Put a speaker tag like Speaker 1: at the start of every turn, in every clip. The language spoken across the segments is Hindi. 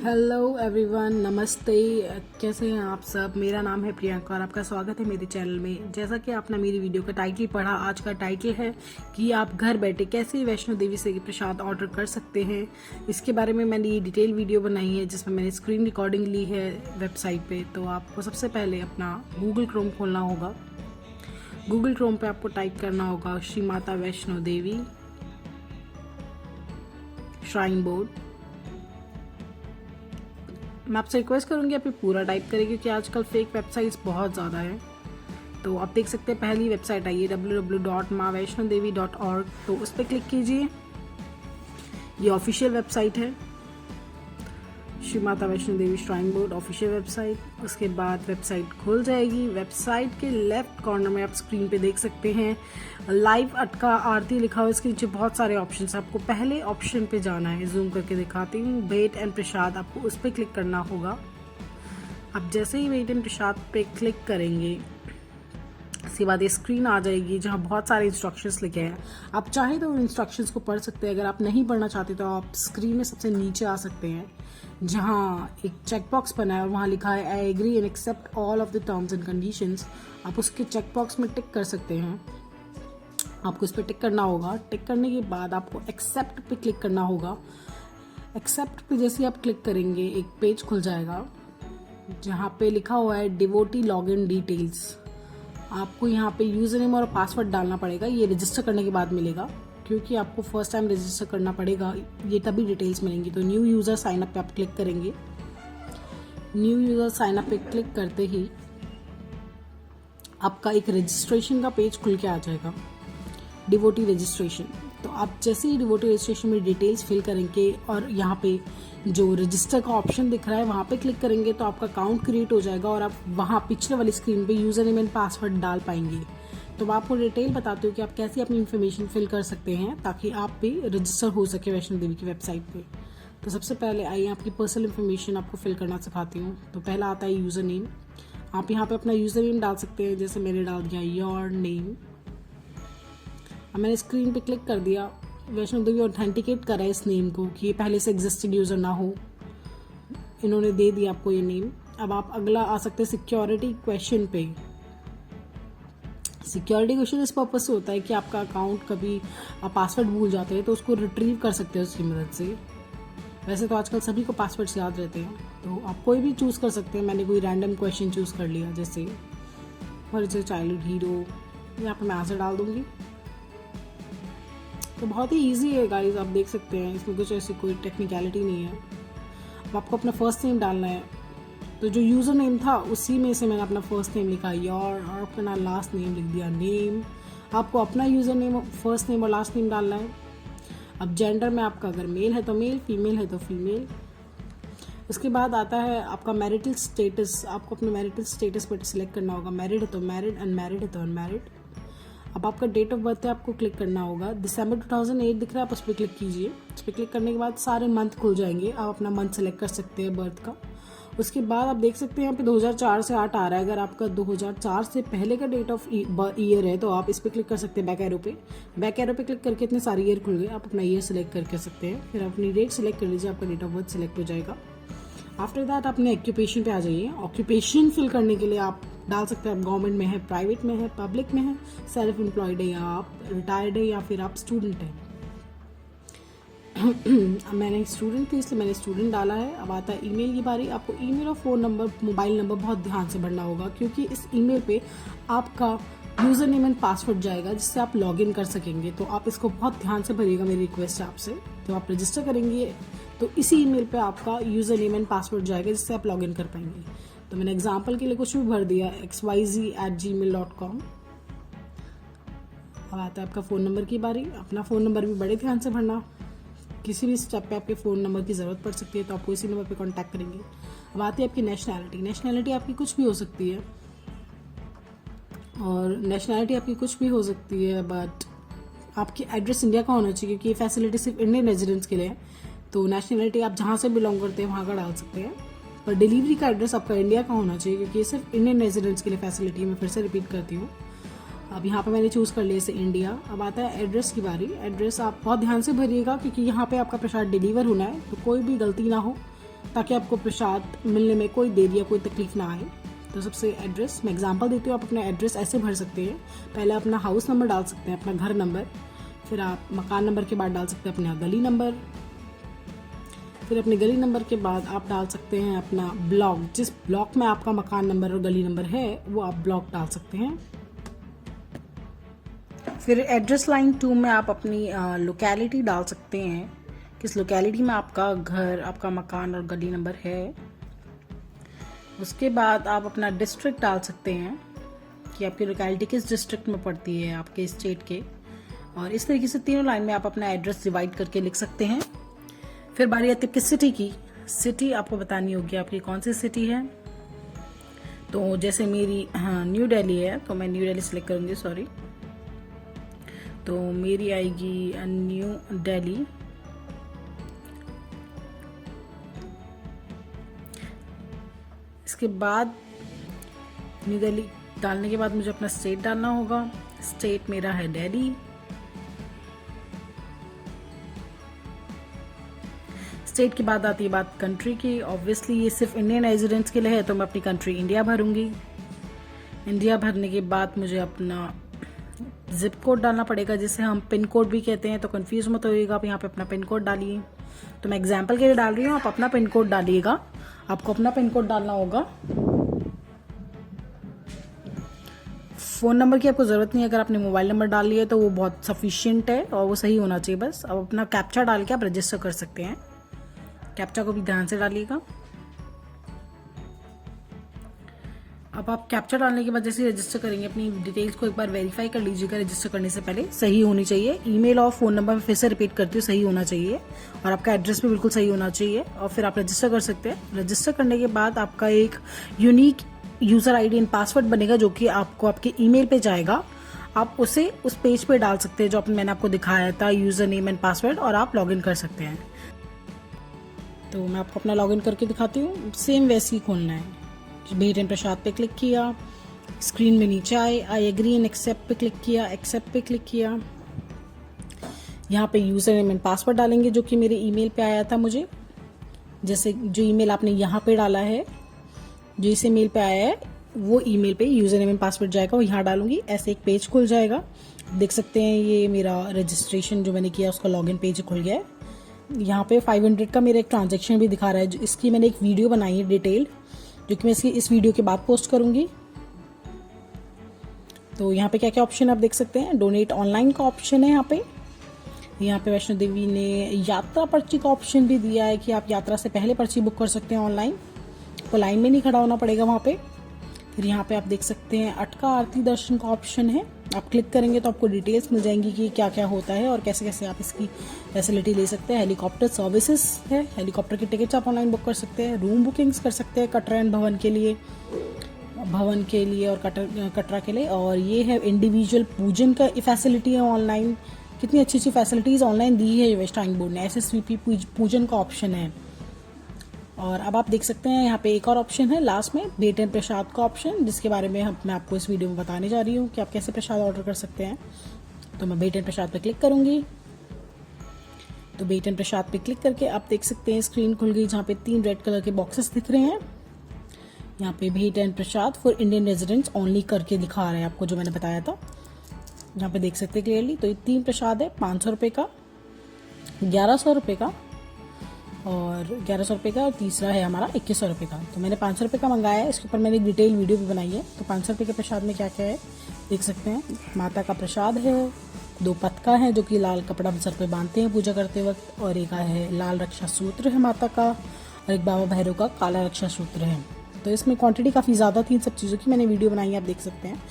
Speaker 1: हेलो एवरीवन, नमस्ते। कैसे हैं आप सब। मेरा नाम है प्रियंका और आपका स्वागत है मेरे चैनल में। जैसा कि आपने मेरी वीडियो का टाइटल पढ़ा, आज का टाइटल है कि आप घर बैठे कैसे वैष्णो देवी से प्रसाद ऑर्डर कर सकते हैं। इसके बारे में मैंने ये डिटेल वीडियो बनाई है जिसमें मैंने स्क्रीन रिकॉर्डिंग ली है वेबसाइट पे। तो आपको सबसे पहले अपना गूगल क्रोम खोलना होगा। गूगल क्रोम पे आपको टाइप करना होगा श्री माता वैष्णो देवी श्राइन बोर्ड। मैं आपसे रिक्वेस्ट करूंगी आप ये पूरा टाइप करें क्योंकि आजकल फेक वेबसाइट्स बहुत ज़्यादा है। तो आप देख सकते हैं पहली वेबसाइट आई है www.maavaishnodevi.org। तो उस पर क्लिक कीजिए। ये ऑफिशियल वेबसाइट है, Shri Mata Vaishno Devi shrine board official website. उसके बाद वेबसाइट खुल जाएगी। वेबसाइट के लेफ्ट कॉर्नर में आप स्क्रीन पे देख सकते हैं लाइव अटका आरती लिखा हुआ है। इसके नीचे बहुत सारे ऑप्शन है। आपको पहले ऑप्शन पे जाना है, जूम करके दिखाती हूँ, वेट एंड प्रसाद। आपको उस पर क्लिक करना होगा। अब जैसे ही वेट एंड प्रसाद पे क्लिक करेंगे इसके बाद ये स्क्रीन आ जाएगी जहाँ बहुत सारे इंस्ट्रक्शंस लिखे हैं। आप चाहे तो इंस्ट्रक्शंस को पढ़ सकते हैं। अगर आप नहीं पढ़ना चाहते तो आप स्क्रीन में सबसे नीचे आ सकते हैं जहाँ एक चेकबॉक्स बना है और वहाँ लिखा है I agree and accept all of the terms and conditions. आप उसके चेकबॉक्स में टिक कर सकते हैं। आपको इस पर टिक करना होगा। टिक करने के बाद आपको एक्सेप्ट पे क्लिक करना होगा। एक्सेप्ट पे जैसे आप क्लिक करेंगे एक पेज खुल जाएगा जहाँ पे लिखा हुआ है डिवोटी लॉगिन डिटेल्स। आपको यहाँ पे यूजर नेम और पासवर्ड डालना पड़ेगा। ये रजिस्टर करने के बाद मिलेगा क्योंकि आपको फर्स्ट टाइम रजिस्टर करना पड़ेगा, ये तभी डिटेल्स मिलेंगी। तो न्यू यूज़र साइन अप पे आप क्लिक करेंगे। न्यू यूज़र साइन अप पे क्लिक करते ही आपका एक रजिस्ट्रेशन का पेज खुल के आ जाएगा, डिवोटी रजिस्ट्रेशन। तो आप जैसे ही डिवोटी रजिस्ट्रेशन में डिटेल्स फिल करेंगे और यहाँ पे जो रजिस्टर का ऑप्शन दिख रहा है वहाँ पे क्लिक करेंगे तो आपका अकाउंट क्रिएट हो जाएगा और आप वहाँ पिछले वाली स्क्रीन पे यूज़र नेम एंड पासवर्ड डाल पाएंगे। तो मैं आपको डिटेल बताती हूँ कि आप कैसे अपनी इन्फॉर्मेशन फिल कर सकते हैं ताकि आप भी रजिस्टर हो सके वैष्णो देवी की वेबसाइट पे। तो सबसे पहले आइए आपकी पर्सनल इन्फॉर्मेशन आपको फिल करना सिखाती हूँ। तो पहला आता है यूज़र नेम। आप यहाँ पे अपना यूज़र नेम डाल सकते हैं, जैसे मैंने डाल दिया योर नेम। अब मैंने स्क्रीन पे क्लिक कर दिया। वैष्णो देवी ऑथेंटिकेट करा है इस नेम को कि ये पहले से एग्जिस्टिंग यूज़र ना हो, इन्होंने दे दिया आपको ये नेम। अब आप अगला आ सकते हैं सिक्योरिटी क्वेश्चन पे। सिक्योरिटी क्वेश्चन इस पर्पज से होता है कि आपका अकाउंट कभी आप पासवर्ड भूल जाते हैं तो उसको रिट्रीव कर सकते हैं उसकी मदद से। वैसे तो आजकल सभी को पासवर्ड्स याद रहते हैं, तो आप कोई भी चूज़ कर सकते हैं। मैंने कोई रैंडम क्वेश्चन चूज़ कर लिया, जैसे फॉर इज चाइल्डहुड हीरो, यहाँ पर मैं आंसर डाल दूंगी। तो बहुत ही ईजी है गाइस, आप देख सकते हैं, इसमें कुछ ऐसी कोई टेक्निकलिटी नहीं है। अब आपको अपना फर्स्ट नेम डालना है। तो जो यूज़र नेम था उसी में से मैंने अपना फर्स्ट नेम लिखा योर और अपना लास्ट नेम लिख दिया नेम। आपको अपना यूज़र नेम, फर्स्ट नेम और लास्ट नेम डालना है। अब जेंडर में आपका अगर मेल है तो मेल, फीमेल है तो फीमेल। उसके बाद आता है आपका मैरिटल स्टेटस। आपको अपने मैरिटल स्टेटस पर सिलेक्ट करना होगा। मैरिड है तो मैरिड, अनमैरिड है तो अनमैरिड। अब आपका डेट ऑफ बर्थ है, आपको क्लिक करना होगा। दिसंबर 2008 दिख रहा है, आप उस पर क्लिक कीजिए। उस पर क्लिक करने के बाद सारे मंथ खुल जाएंगे। आप अपना मंथ सेलेक्ट कर सकते हैं बर्थ का। उसके बाद आप देख सकते हैं यहाँ पे 2004 से 8 आ रहा है। अगर आपका 2004 से पहले का डेट ऑफ ईयर है तो आप इस पर क्लिक कर सकते हैं बैक एरो पे। बैक एरो पे क्लिक करके इतने सारे ईयर खुल गए। आप अपना ईयर सेलेक्ट करके सकते हैं। फिर अपनी डेट सेलेक्ट कर लीजिए, आपका डेट ऑफ बर्थ सेलेक्ट हो जाएगा। आफ्टर दैट अपने ऑक्यूपेशन पे आ जाइए। ऑक्यूपेशन फिल करने के लिए आप डाल सकते हैं आप गवर्नमेंट में है, प्राइवेट में है, पब्लिक में है, सेल्फ एम्प्लॉयड है, या आप रिटायर्ड है, या फिर आप स्टूडेंट है। मैंने स्टूडेंट थी इसलिए मैंने स्टूडेंट डाला है। अब आता है ईमेल की बारी। आपको ईमेल और फ़ोन नंबर, मोबाइल नंबर बहुत ध्यान से भरना होगा क्योंकि इस ईमेल पे आपका यूज़र नेम एंड पासवर्ड जाएगा जिससे आप लॉगिन कर सकेंगे। तो आप इसको बहुत ध्यान से भरिएगा, मेरी रिक्वेस्ट है आपसे। तो आप रजिस्टर करेंगे तो इसी ईमेल पे आपका यूज़र नेम एंड पासवर्ड जाएगा जिससे आप लॉगिन कर पाएंगे। तो मैंने एग्जाम्पल के लिए कुछ भी भर दिया xyz@gmail.com। अब आता है आपका फ़ोन नंबर की बारी। अपना फ़ोन नंबर भी बड़े ध्यान से भरना। किसी भी स्टेप पे आपके फ़ोन नंबर की ज़रूरत पड़ सकती है तो आपको इसी नंबर पे कांटेक्ट करेंगे। अब आती है आपकी नेशनैलिटी। नेशनैलिटी आपकी कुछ भी हो सकती है और नेशनैलिटी आपकी कुछ भी हो सकती है, बट आपकी एड्रेस इंडिया का होना चाहिए क्योंकि ये फैसिलिटी सिर्फ इंडियन रेजिडेंट्स के लिए है। तो नेशनैलिटी आप जहाँ से बिलोंग करते हैं वहाँ का डाल सकते हैं, पर डिलीवरी का एड्रेस आपका इंडिया का होना चाहिए क्योंकि ये सिर्फ इंडियन रेजिडेंट्स के लिए फैसिलिटी है। मैं फिर से रिपीट करती हूँ। अब यहाँ पे मैंने चूज़ कर लिया इसे इंडिया। अब आता है एड्रेस की बारी। एड्रेस आप बहुत ध्यान से भरिएगा क्योंकि यहाँ पे आपका प्रसाद डिलीवर होना है, तो कोई भी गलती ना हो। ताकि आपको प्रसाद मिलने में कोई देरी या कोई तकलीफ ना आए। तो सबसे एड्रेस मैं एग्जांपल देती हूँ, आप अपना एड्रेस ऐसे भर सकते हैं। पहले अपना हाउस नंबर डाल सकते हैं, अपना घर नंबर, फिर आप मकान नंबर के बाद डाल सकते हैं अपना गली नंबर, फिर अपने गली नंबर के बाद आप डाल सकते हैं अपना ब्लॉक, जिस ब्लॉक में आपका मकान नंबर और गली नंबर है वो आप ब्लॉक डाल सकते हैं। फिर एड्रेस लाइन 2 में आप अपनी लोकेलिटी डाल सकते हैं, किस लोकेलिटी में आपका घर, आपका मकान और गली नंबर है। उसके बाद आप अपना डिस्ट्रिक्ट डाल सकते हैं कि आपकी लोकेलिटी किस डिस्ट्रिक्ट में पड़ती है आपके स्टेट के। और इस तरीके से तीनों लाइन में आप अपना एड्रेस डिवाइड करके लिख सकते हैं। फिर बारी आती है किस सिटी की। सिटी आपको बतानी होगी आपकी कौन सी सिटी है। तो जैसे मेरी न्यू दिल्ली है, तो मैं न्यू दिल्ली सेलेक्ट करूँगी, सॉरी। तो मेरी आएगी न्यू दिल्ली। इसके बाद न्यू दिल्ली डालने के बाद मुझे अपना स्टेट डालना होगा। स्टेट मेरा है दिल्ली। स्टेट के बाद आती है बात कंट्री की। ऑब्वियसली ये सिर्फ इंडियन रेजिडेंट्स के लिए है, तो मैं अपनी कंट्री इंडिया भरूंगी। इंडिया भरने के बाद मुझे अपना जिप कोड डालना पड़ेगा, जिसे हम पिन कोड भी कहते हैं। तो कंफ्यूज मत होइएगा, आप यहाँ पे अपना पिन कोड डालिए। तो मैं एग्जाम्पल के लिए डाल रही हूँ, आप अपना पिन कोड डालिएगा। आपको अपना पिन कोड डालना होगा। फ़ोन नंबर की आपको ज़रूरत नहीं है, अगर आपने मोबाइल नंबर डाल लिया तो वो बहुत सफिशिएंट है और वो सही होना चाहिए बस। अब अपना कैप्चा डाल के आप रजिस्टर कर सकते हैं। कैप्चा को भी ध्यान से डालिएगा। अब आप कैप्चा डालने के बाद जैसे रजिस्टर करेंगे, अपनी डिटेल्स को एक बार वेरीफाई कर लीजिएगा। रजिस्टर करने से पहले सही होनी चाहिए। ईमेल और फ़ोन नंबर फिर से रिपीट करती हूँ, सही होना चाहिए। और आपका एड्रेस भी बिल्कुल सही होना चाहिए। और फिर आप रजिस्टर कर सकते हैं। रजिस्टर करने के बाद आपका एक unique user ID and password बनेगा, जो कि आपको आपके ईमेल पे जाएगा। आप उसे उस पेज पे डाल सकते हैं जो मैंने आपको दिखाया था, यूज़र नेम एंड पासवर्ड, और आप लॉगिन कर सकते हैं। तो मैं आपको अपना लॉगिन करके दिखाती हूँ। सेम वैसे ही खोलना है। भेट एंड प्रसाद पे क्लिक किया, स्क्रीन में नीचे आए, आई एग्री एंड एक्सेप्ट पे क्लिक किया, एक्सेप्ट पे क्लिक किया। यहाँ पे यूज़र नेम एंड पासवर्ड डालेंगे जो कि मेरे ईमेल पे आया था मुझे। जैसे जो ईमेल आपने यहाँ पे डाला है, जो इस ईमेल पे आया है, वो ईमेल पे यूज़र नेम एंड पासवर्ड जाएगा, वो यहाँ डालूंगी। ऐसे एक पेज खुल जाएगा। देख सकते हैं ये मेरा रजिस्ट्रेशन जो मैंने किया उसका लॉगिन पेज खुल गया है। यहाँ पे 500 का मेरा एक ट्रांजेक्शन भी दिखा रहा है। इसकी मैंने एक वीडियो बनाई है डिटेल, जो कि मैं इस वीडियो के बाद पोस्ट करूंगी। तो यहाँ पे क्या क्या ऑप्शन आप देख सकते हैं। डोनेट ऑनलाइन का ऑप्शन है यहाँ पे वैष्णो देवी ने यात्रा पर्ची का ऑप्शन भी दिया है कि आप यात्रा से पहले पर्ची बुक कर सकते हैं ऑनलाइन, तो लाइन में नहीं खड़ा होना पड़ेगा वहाँ पे। फिर यहाँ पे आप देख सकते हैं अटका आरती दर्शन का ऑप्शन है। आप क्लिक करेंगे तो आपको डिटेल्स मिल जाएंगी कि क्या क्या होता है और कैसे कैसे आप इसकी फैसिलिटी ले सकते हैं। हेलीकॉप्टर सर्विसेज है, हेलीकॉप्टर की टिकट्स आप ऑनलाइन बुक कर सकते हैं। रूम बुकिंग्स कर सकते हैं कटरा एंड भवन के लिए और कटरा के लिए। और ये है इंडिविजुअल पूजन का फैसिलिटी है ऑनलाइन। कितनी अच्छी अच्छी फैसिलिटीज़ ऑनलाइन दी है वेस्ट टाइम बोर्ड ने। SSVP पूजन का ऑप्शन है। और अब आप देख सकते हैं यहाँ पे एक और ऑप्शन है लास्ट में, भेट एंड प्रसाद का ऑप्शन, जिसके बारे में मैं आपको इस वीडियो में बताने जा रही हूँ कि आप कैसे प्रसाद ऑर्डर कर सकते हैं। तो मैं भेट एंड प्रसाद पे क्लिक करूँगी। तो भेट एंड प्रसाद पे क्लिक करके आप देख सकते हैं स्क्रीन खुल गई, जहाँ पे 3 रेड कलर के बॉक्सेस दिख रहे हैं। यहाँ पे भेट and Prasad for Indian residents only करके दिखा रहा है आपको, जो मैंने बताया था। यहाँ पे देख सकते हैं क्लियरली। तो ये 3 प्रसाद है, 500 रुपये का, 1100 रुपये का और 1100 रुपये का, और तीसरा है हमारा 2100 रुपये का। तो मैंने 500 रुपये का मंगाया है। इसके ऊपर मैंने एक डिटेल वीडियो भी बनाई है। तो 500 रुपये के प्रसाद में क्या क्या है देख सकते हैं। माता का प्रसाद है, 2 पतका है जो कि लाल कपड़ा सर पे बांधते हैं पूजा करते वक्त, और एक है लाल रक्षा सूत्र है माता का, और एक बाबा भैरव का काला रक्षा सूत्र है। तो इसमें क्वांटिटी काफ़ी ज़्यादा थी। इन सब चीज़ों की मैंने वीडियो बनाई है, आप देख सकते हैं।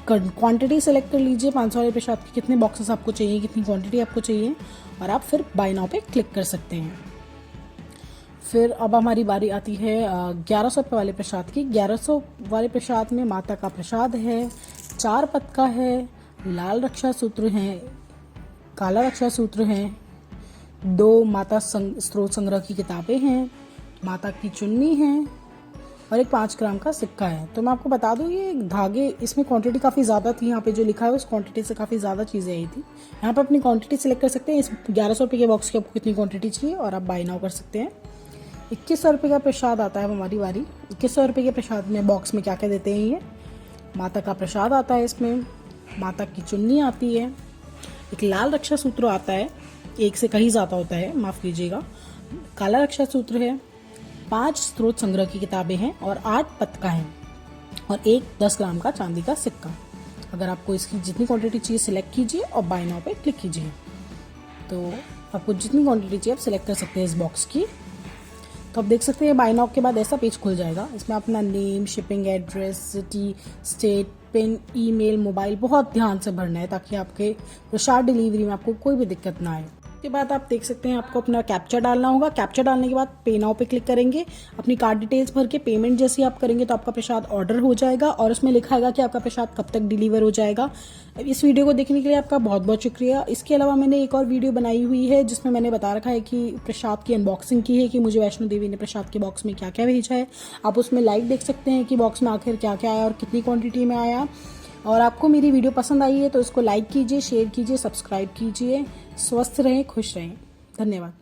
Speaker 1: क्वांटिटी सेलेक्ट कर लीजिए 500 वाले प्रसाद के कितने बॉक्सेस आपको चाहिए, कितनी क्वांटिटी आपको चाहिए, और आप फिर बाय नाउ पे क्लिक कर सकते हैं। फिर अब हमारी बारी आती है 1100 रुपये वाले प्रसाद की। 1100 वाले प्रसाद में माता का प्रसाद है, 4 पतका है, लाल रक्षा सूत्र हैं, काला रक्षा सूत्र हैं, 2 माता स्त्रोत संग्रह की किताबें हैं, माता की चुन्नी है, और एक 5 ग्राम का सिक्का है। तो मैं आपको बता दूं ये धागे, इसमें क्वांटिटी काफ़ी ज़्यादा थी। यहाँ पे जो लिखा है उस क्वांटिटी से काफ़ी ज़्यादा चीज़ें आई थी। यहाँ पे अपनी क्वांटिटी सिलेक्ट कर सकते हैं। इस 1100 रुपये के बॉक्स की आपको कितनी क्वांटिटी चाहिए, और आप बाय नाउ कर सकते हैं। 2100 रुपये का प्रसाद आता है हमारी बारी। 2100 रुपये के प्रसाद में बॉक्स में क्या क्या देते हैं ये, माता का प्रसाद आता है, इसमें माता की चुन्नी आती है, एक लाल रक्षा सूत्र आता है, एक से कहीं ज़्यादा होता है, माफ़ कीजिएगा, काला रक्षा सूत्र है, 5 स्त्रोत संग्रह की किताबें हैं और 8 पतका हैं और एक 10 ग्राम का चांदी का सिक्का। अगर आपको इसकी जितनी क्वांटिटी चाहिए सिलेक्ट कीजिए और बाय नाउ पे क्लिक कीजिए, तो आपको जितनी क्वांटिटी चाहिए आप सिलेक्ट कर सकते हैं इस बॉक्स की। तो आप देख सकते हैं बाय नाउ के बाद ऐसा पेज खुल जाएगा। इसमें अपना name, shipping address, city, state, pin, email, mobile बहुत ध्यान से भरना है ताकि आपके प्रसाद डिलीवरी में आपको कोई भी दिक्कत ना आए। उसके बाद आप देख सकते हैं आपको अपना कैप्चा डालना होगा। कैप्चा डालने के बाद पे नाउ पे क्लिक करेंगे, अपनी कार्ड डिटेल्स भर के पेमेंट जैसे आप करेंगे तो आपका प्रसाद ऑर्डर हो जाएगा और उसमें लिखा है कि आपका प्रसाद कब तक डिलीवर हो जाएगा। इस वीडियो को देखने के लिए आपका बहुत बहुत शुक्रिया। इसके अलावा मैंने एक और वीडियो बनाई हुई है जिसमें मैंने बता रखा है कि प्रसाद की अनबॉक्सिंग की है कि मुझे वैष्णो देवी ने प्रसाद के बॉक्स में क्या क्या भेजा है। आप उसमें लाइव देख सकते हैं कि बॉक्स में आखिर क्या क्या आया और कितनी क्वांटिटी में आया। और आपको मेरी वीडियो पसंद आई है तो इसको लाइक कीजिए, शेयर कीजिए, सब्सक्राइब कीजिए। स्वस्थ रहें, खुश रहें। धन्यवाद।